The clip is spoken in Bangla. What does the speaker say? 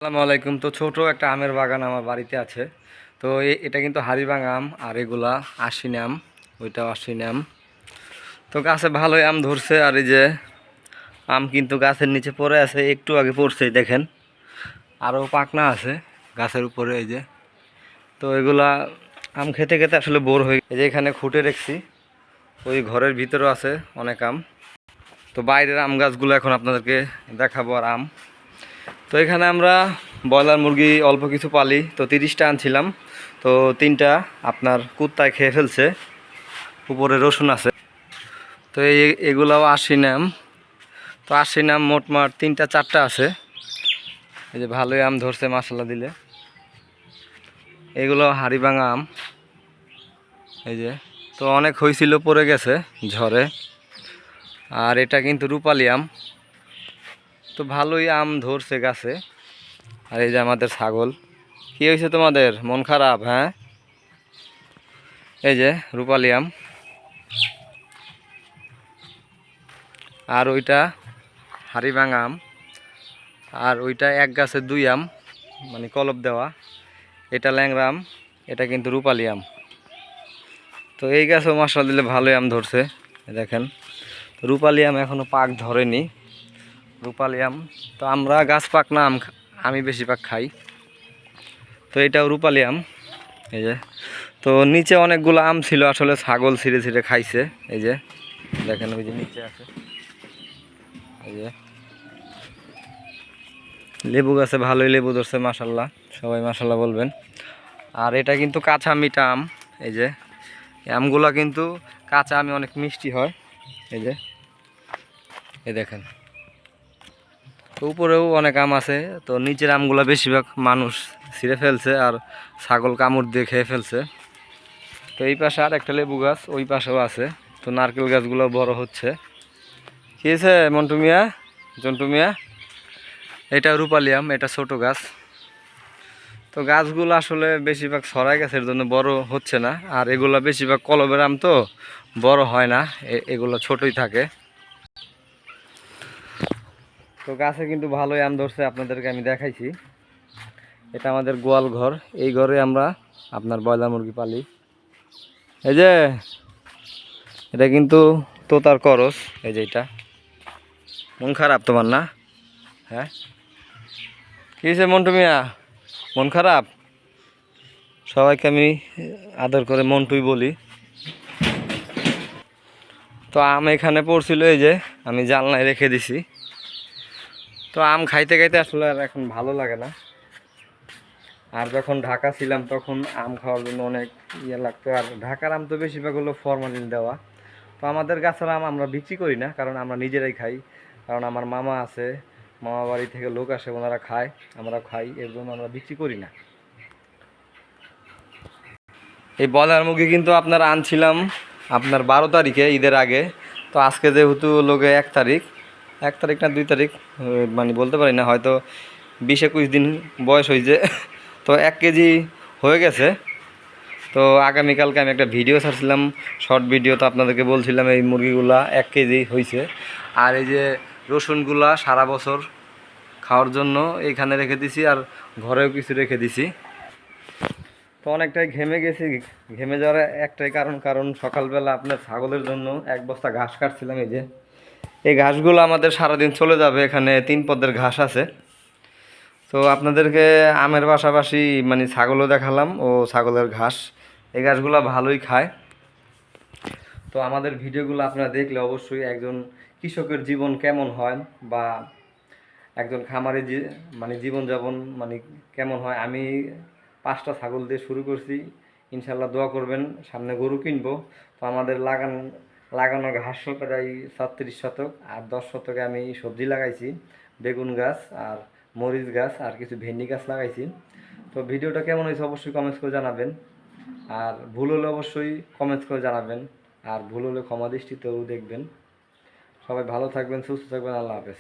আসসালামু আলাইকুম। তো ছোট একটা আমের বাগান আমার বাড়িতে আছে। তো এটা কিন্তু হাড়িভাঙা আম, আর এগুলা আশ্বিনী আম, ওইটাও আশ্বিনী আম। তো গাছে ভালোই আম ধরছে, আর এই যে আম কিন্তু গাছের নিচে পড়ে আছে, একটু আগে পড়ছে দেখেন, আরও পাকনা আছে গাছের উপরে এই যে। তো এগুলা আম খেতে খেতে আসলে বোর হয়ে, এই যে এখানে খুঁটে রেখেছি, ওই ঘরের ভিতরেও আছে অনেক আম। তো বাইরের আম গাছগুলো এখন আপনাদেরকে দেখাবো। আর আম, তো এখানে আমরা ব্রয়লার মুরগি অল্প কিছু পালি, তো 30টা আনছিলাম, তো 3টা আপনার কুত্তায় খেয়ে ফেলছে। উপরে রসুন আছে। তো এগুলাও আশ্বিনী আম। তো আশ্বিনী আম মোটমাট 3টা 4টা আছে। এই যে ভালোই আম ধরছে মশলা দিলে। এগুলো হাড়িভাঙা আম এই যে। তো অনেক হয়েছিল, পড়ে গেছে ঝড়ে। আর এটা কিন্তু রূপালি আম। তো ভালোই আম ধরছে গাছে। আর এই যে আমাদের ছাগল, কি হয়েছে তোমাদের, মন খারাপ? হ্যাঁ, এই যে রূপালি আম। আর ওইটা হাড়িভাঙা আম। আর ওইটা এক গাছে 2 আম, মানে কলপ দেওয়া। এটা ল্যাংড়া আম, এটা কিন্তু রূপালি আম। তো এই গাছও মশলা দিলে ভালোই আম ধরছে দেখেন। তো রূপালি আম এখনও পাক ধরেনি। রূপালি আম, তো আমরা গাছ পাক না আম আমি বেশিরভাগ খাই। তো এটাও রূপালি আম এই যে। তো নিচে অনেকগুলো আম ছিল, আসলে ছাগল ছিঁড়ে ছিঁড়ে খাইছে এই যে। দেখেন ওই যে নিচে আছে এই যে। লেবু গাছে ভালোই লেবু ধরছে মাশাল্লাহ, সবাই মাশাল্লাহ বলবেন। আর এটা কিন্তু কাঁচা মিঠা আম এই যে। এই আমগুলা কিন্তু কাঁচা আমে অনেক মিষ্টি হয় এই যে। এই দেখেন, তো উপরেও অনেক আম আছে। তো নিচের আমগুলা বেশিরভাগ মানুষ ছিঁড়ে ফেলছে, আর ছাগল কামড় দিয়ে খেয়ে ফেলছে। তো এই পাশে আর একটা লেবু গাছ, ওই পাশেও আছে। তো নারকেল গাছগুলো বড় হচ্ছে। কি হয়েছে মন্টু মিয়া, জন্টু মিয়া? এটা রূপালি আম, এটা ছোট গাছ। তো গাছগুলো আসলে বেশিরভাগ ছড়াই গাছের জন্য বড় হচ্ছে না। আর এগুলো বেশিরভাগ কলবের আম, তো বড় হয় না, এগুলো ছোটই থাকে। তো গাছে কিন্তু ভালোই আম ধরছে, আপনাদেরকে আমি দেখাইছি। এটা আমাদের গোয়াল ঘর, এই ঘরে আমরা আপনার ব্রয়লার মুরগি পালি। এই যে এটা কিন্তু তোতার করস এই যে। এটা মন খারাপ তোমার না? হ্যাঁ, কি হয়েছে মন্টু মিয়া, মন খারাপ? সবাইকে আমি আদর করে মন্টুই বলি। তো আম এখানে পড়ছিল এই যে, আমি জানলায় রেখে দিছি। তো আম খাইতে খাইতে আসলে আর এখন ভালো লাগে না। আর যখন ঢাকা ছিলাম তখন আম খাওয়ার জন্য অনেক ইয়ে লাগতো। আর ঢাকার আম তো বেশিরভাগ হলো ফরমালিন দেওয়া। তো আমাদের গাছের আম আমরা বিক্রি করি না, কারণ আমরা নিজেরাই খাই। কারণ আমার মামা আছে, মামা বাড়ি থেকে লোক আসে, ওনারা খায়, আমরা খাই, এর জন্য আমরা বিক্রি করি না। এই ব্রয়লার মুরগি কিন্তু আপনার আনছিলাম আপনার 12 তারিখে, ঈদের আগে। তো আজকে যেহেতু লোকে 1 তারিখ, 1 তারিখ না 2 তারিখ, মানে বলতে পারি না, হয়তো 20-21 দিন বয়স হয়েছে। তো 1 কেজি হয়ে গেছে। তো আগামীকালকে আমি একটা ভিডিও ছাড়ছিলাম, শর্ট ভিডিও, তো আপনাদেরকে বলছিলাম এই মুরগিগুলা 1 কেজি হয়েছে। আর এই যে রসুনগুলা সারা বছর খাওয়ার জন্য এইখানে রেখে দিছি, আর ঘরেও কিছু রেখে দিছি। তো অনেকটাই ঘেমে গেছি। ঘেমে যাওয়ার একটাই কারণ সকালবেলা আপনার ছাগলের জন্য 1 বস্তা ঘাস কাটছিলাম এই যে। এই ঘাসগুলো আমাদের সারাদিন চলে যাবে, এখানে 3 পদের ঘাস আছে। তো আপনাদেরকে আমের পাশাপাশি মানে ছাগলও দেখালাম, ও ছাগলের ঘাস, এই ঘাসগুলো ভালোই খায়। তো আমাদের ভিডিওগুলো আপনারা দেখলে অবশ্যই একজন কৃষকের জীবন কেমন হয়, বা একজন খামারে যে মানে জীবনযাপন মানে কেমন হয়। আমি 5টা ছাগল দিয়ে শুরু করছি, ইনশাল্লাহ দোয়া করবেন, সামনে গরু কিনবো। তো আমাদের লাগানো ঘাস প্রায় 36 শতক, আর 10 শতকে আমি সবজি লাগাইছি, বেগুন গাছ আর মরিচ গাছ আর কিছু ভেন্ডি গাছ লাগাইছি। তো ভিডিওটা কেমন হয়েছে অবশ্যই কমেন্টস করে জানাবেন। আর ভুল হলে অবশ্যই কমেন্টস করে জানাবেন। আর ভুল হলে ক্ষমা দৃষ্টিতেও দেখবেন। সবাই ভালো থাকবেন, সুস্থ থাকবেন, আল্লাহ হাফেজ।